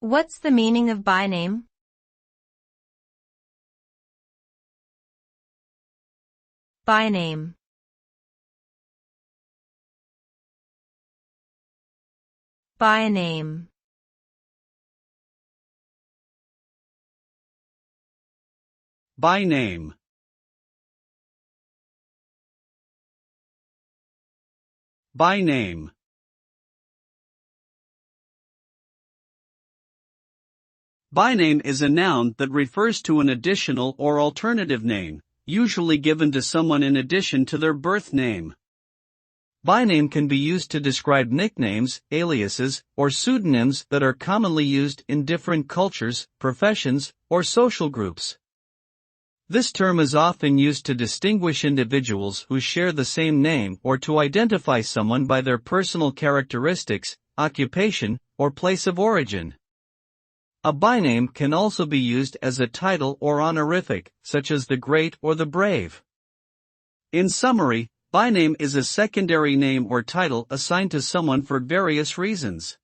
What's the meaning of byname? Byname. Byname. Byname. Byname. Byname is a noun that refers to an additional or alternative name, usually given to someone in addition to their birth name. Byname can be used to describe nicknames, aliases, or pseudonyms that are commonly used in different cultures, professions, or social groups. This term is often used to distinguish individuals who share the same name or to identify someone by their personal characteristics, occupation, or place of origin. A byname can also be used as a title or honorific, such as the Great or the Brave. In summary, byname is a secondary name or title assigned to someone for various reasons.